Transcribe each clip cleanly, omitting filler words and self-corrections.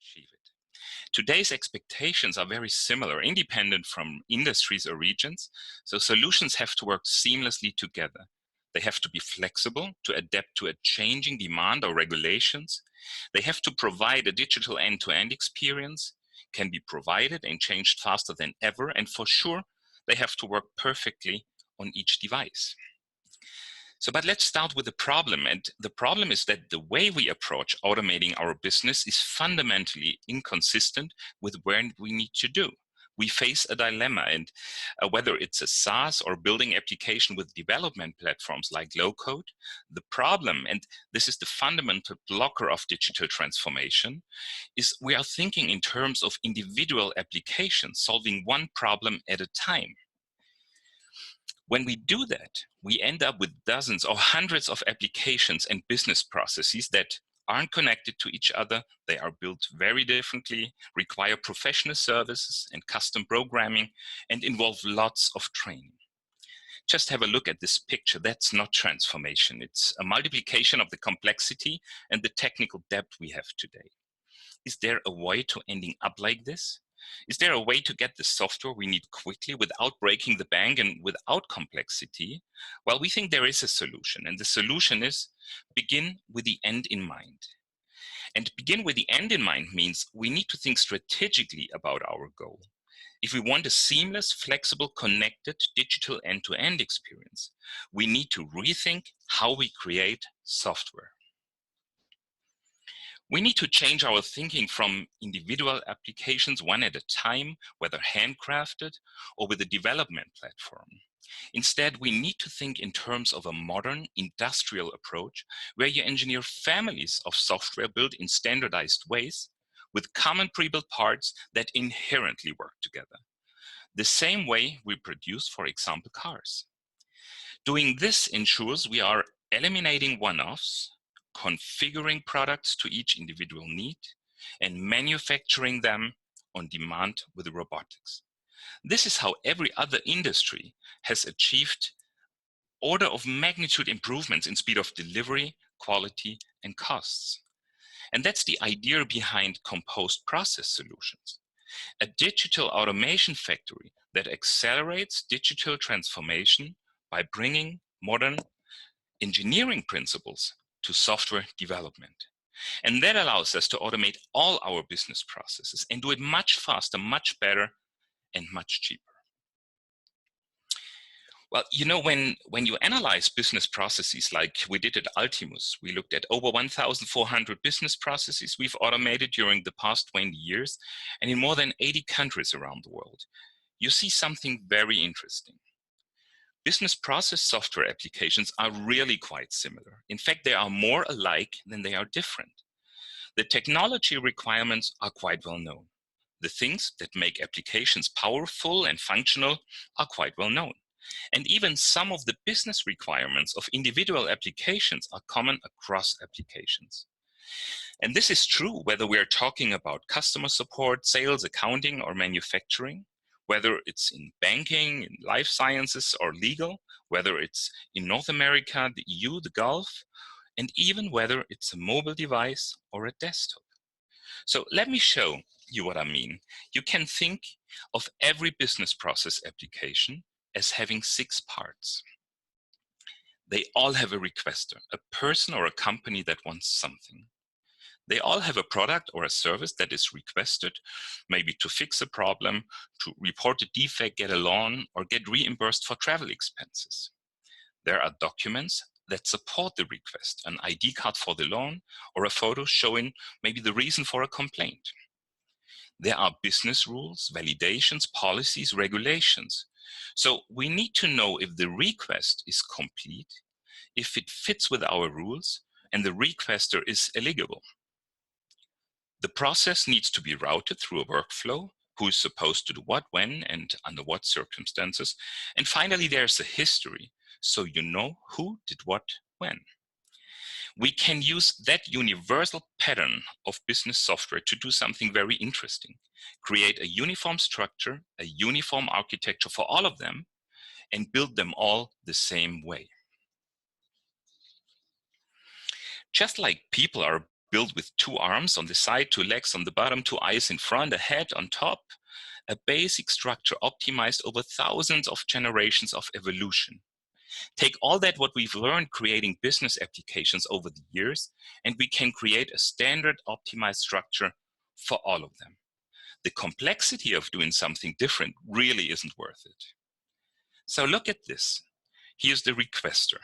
achieve it. Today's expectations are very similar, independent from industries or regions, so solutions have to work seamlessly together. They have to be flexible to adapt to a changing demand or regulations. They have to provide a digital end-to-end experience, can be provided and changed faster than ever, and for sure, they have to work perfectly on each device. But let's start with the problem. And the problem is that the way we approach automating our business is fundamentally inconsistent with what we need to do. We face a dilemma, and whether it's a SaaS or building application with development platforms like low-code, the problem, and this is the fundamental blocker of digital transformation, is we are thinking in terms of individual applications, solving one problem at a time. When we do that, we end up with dozens or hundreds of applications and business processes that aren't connected to each other. They are built very differently, require professional services and custom programming, and involve lots of training. Just have a look at this picture. That's not transformation. It's a multiplication of the complexity and the technical depth we have today. Is there a way to ending up like this? Is there a way to get the software we need quickly without breaking the bank and without complexity? Well, we think there is a solution, and the solution is begin with the end in mind. And begin with the end in mind means we need to think strategically about our goal. If we want a seamless, flexible, connected digital end-to-end experience, we need to rethink how we create software. We need to change our thinking from individual applications one at a time, whether handcrafted or with a development platform. Instead, we need to think in terms of a modern industrial approach where you engineer families of software built in standardized ways with common pre-built parts that inherently work together. The same way we produce, for example, cars. Doing this ensures we are eliminating one-offs, configuring products to each individual need, and manufacturing them on demand with robotics. This is how every other industry has achieved order of magnitude improvements in speed of delivery, quality, and costs. And that's the idea behind composed process solutions. A digital automation factory that accelerates digital transformation by bringing modern engineering principles to software development. And that allows us to automate all our business processes and do it much faster, much better, and much cheaper. Well, you know, when you analyze business processes like we did at Ultimus, we looked at over 1,400 business processes we've automated during the past 20 years and in more than 80 countries around the world. You see something very interesting. Business process software applications are really quite similar. In fact, they are more alike than they are different. The technology requirements are quite well known. The things that make applications powerful and functional are quite well known. And even some of the business requirements of individual applications are common across applications. And this is true whether we are talking about customer support, sales, accounting, or manufacturing. Whether it's in banking, in life sciences, or legal, whether it's in North America, the EU, the Gulf, and even whether it's a mobile device or a desktop. So let me show you what I mean. You can think of every business process application as having 6 parts. They all have a requester, a person or a company that wants something. They all have a product or a service that is requested, maybe to fix a problem, to report a defect, get a loan, or get reimbursed for travel expenses. There are documents that support the request, an ID card for the loan, or a photo showing maybe the reason for a complaint. There are business rules, validations, policies, regulations. So we need to know if the request is complete, if it fits with our rules, and the requester is eligible. The process needs to be routed through a workflow, who is supposed to do what, when, and under what circumstances. And finally, there's a history, so you know who did what, when. We can use that universal pattern of business software to do something very interesting. Create a uniform structure, a uniform architecture for all of them, and build them all the same way. Just like people are built with 2 arms on the side, 2 legs on the bottom, 2 eyes in front, a head on top, a basic structure optimized over thousands of generations of evolution. Take all that what we've learned creating business applications over the years, and we can create a standard optimized structure for all of them. The complexity of doing something different really isn't worth it. So look at this. Here's the requester.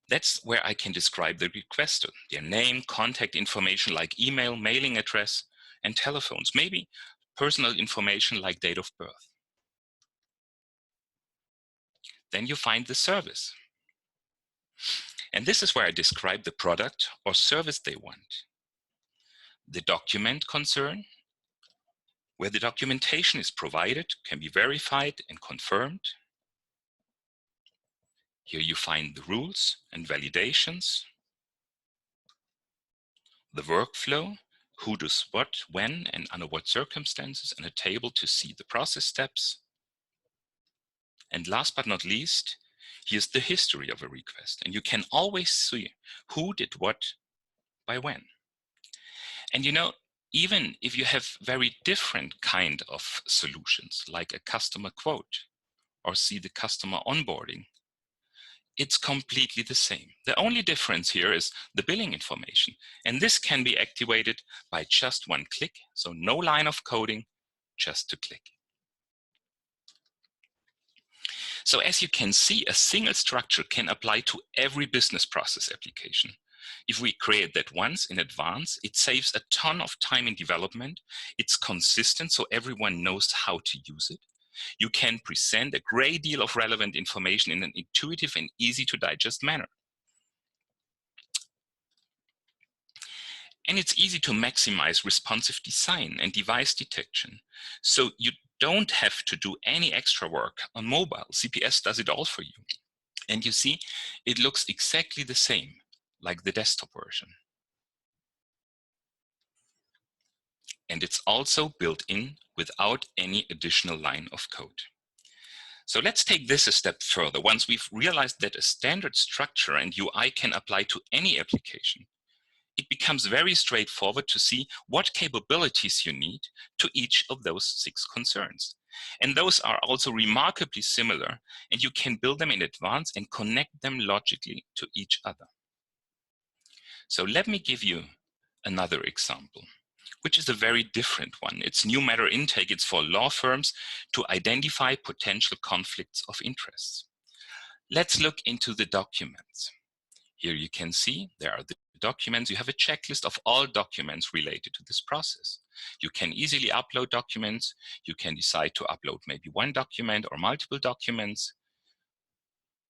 That's where I can describe the requester, their name, contact information like email, mailing address, and telephones, maybe personal information like date of birth. Then you find the service. And this is where I describe the product or service they want. The document concern, where the documentation is provided, can be verified and confirmed. Here you find the rules and validations. The workflow, who does what, when, and under what circumstances, and a table to see the process steps. And last but not least, here's the history of a request. And you can always see who did what by when. And you know, even if you have very different kind of solutions, like a customer quote or see the customer onboarding, it's completely the same. The only difference here is the billing information. And this can be activated by just one click. So no line of coding, just to click. So as you can see, a single structure can apply to every business process application. If we create that once in advance, it saves a ton of time in development. It's consistent, so everyone knows how to use it. You can present a great deal of relevant information in an intuitive and easy to digest manner. And it's easy to maximize responsive design and device detection. So you don't have to do any extra work on mobile. CPS does it all for you. And you see, it looks exactly the same like the desktop version. And it's also built in without any additional line of code. So let's take this a step further. Once we've realized that a standard structure and UI can apply to any application, it becomes very straightforward to see what capabilities you need to each of those 6 concerns. And those are also remarkably similar, and you can build them in advance and connect them logically to each other. So let me give you another example, which is a very different one. It's new matter intake. It's for law firms to identify potential conflicts of interest. Let's look into the documents. Here you can see there are the documents. You have a checklist of all documents related to this process. You can easily upload documents. You can decide to upload maybe one document or multiple documents.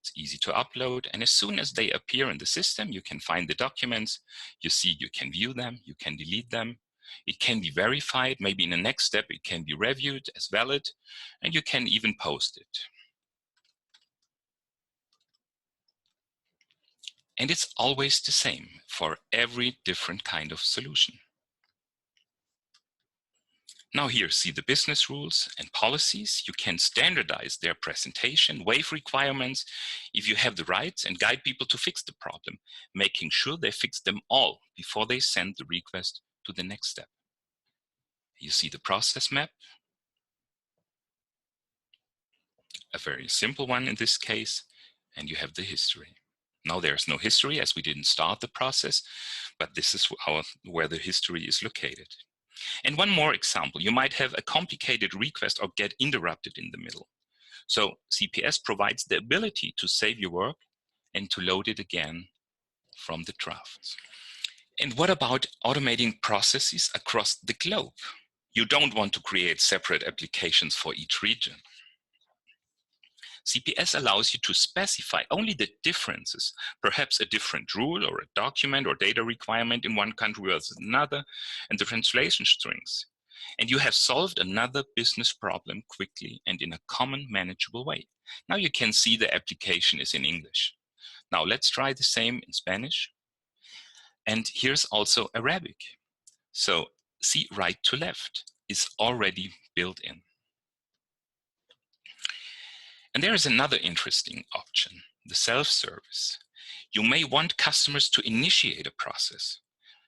It's easy to upload, and as soon as they appear in the system, you can find the documents. You see, you can view them, you can delete them. It can be verified. Maybe in the next step, it can be reviewed as valid, and you can even post it. And it's always the same for every different kind of solution. Now here, see the business rules and policies. You can standardize their presentation, waive requirements if you have the rights, and guide people to fix the problem, making sure they fix them all before they send the request to the next step. You see the process map, a very simple one in this case, and you have the history. Now there's no history as we didn't start the process, but this is where the history is located. And one more example, you might have a complicated request or get interrupted in the middle. So CPS provides the ability to save your work and to load it again from the drafts. And what about automating processes across the globe? You don't want to create separate applications for each region. CPS allows you to specify only the differences, perhaps a different rule or a document or data requirement in one country versus another, and the translation strings. And you have solved another business problem quickly and in a common manageable way. Now you can see the application is in English. Now let's try the same in Spanish. And here's also Arabic. So see, right to left is already built in. And there is another interesting option, the self-service. You may want customers to initiate a process.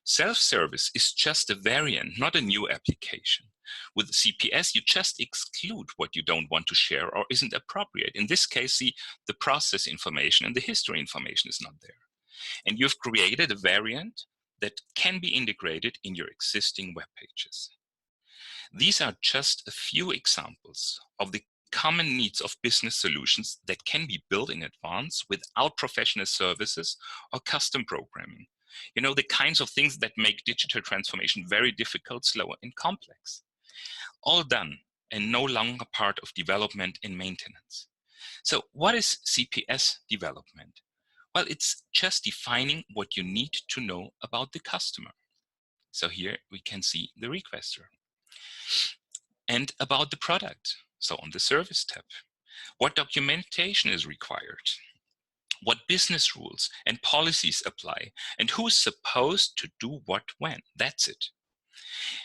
Self-service is just a variant, not a new application. With CPS, you just exclude what you don't want to share or isn't appropriate. In this case, the process information and the history information is not there. And you've created a variant that can be integrated in your existing web pages. These are just a few examples of the common needs of business solutions that can be built in advance without professional services or custom programming. You know, the kinds of things that make digital transformation very difficult, slow, and complex. All done and no longer part of development and maintenance. So what is CPS development? Well, it's just defining what you need to know about the customer. So here we can see the requester. And about the product. So on the service tab, what documentation is required? What business rules and policies apply? And who's supposed to do what when? That's it.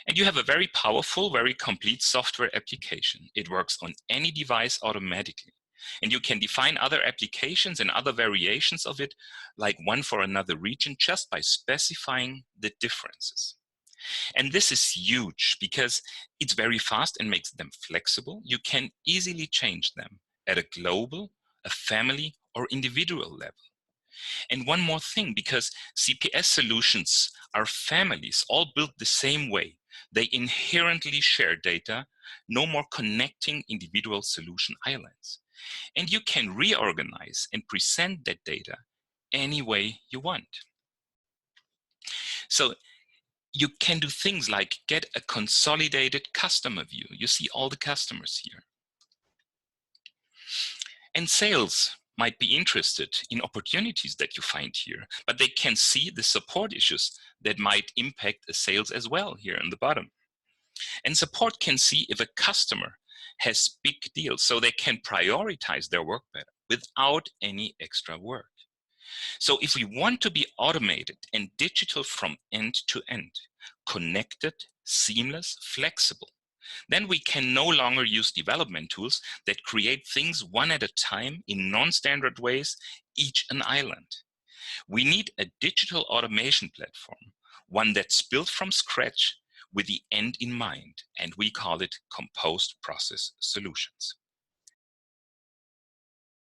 And you have a very powerful, very complete software application. It works on any device automatically. And you can define other applications and other variations of it, like one for another region, just by specifying the differences. And this is huge because it's very fast and makes them flexible. You can easily change them at a global, a family, or individual level. And one more thing, because CPS solutions are families, all built the same way. They inherently share data, no more connecting individual solution islands. And you can reorganize and present that data any way you want. So you can do things like get a consolidated customer view. You see all the customers here. And sales might be interested in opportunities that you find here, but they can see the support issues that might impact the sales as well here in the bottom. And support can see if a customer has big deals, so they can prioritize their work better without any extra work. So if we want to be automated and digital from end to end, connected, seamless, flexible, then we can no longer use development tools that create things one at a time in non-standard ways, each an island. We need a digital automation platform, one that's built from scratch with the end in mind, and we call it composed process solutions.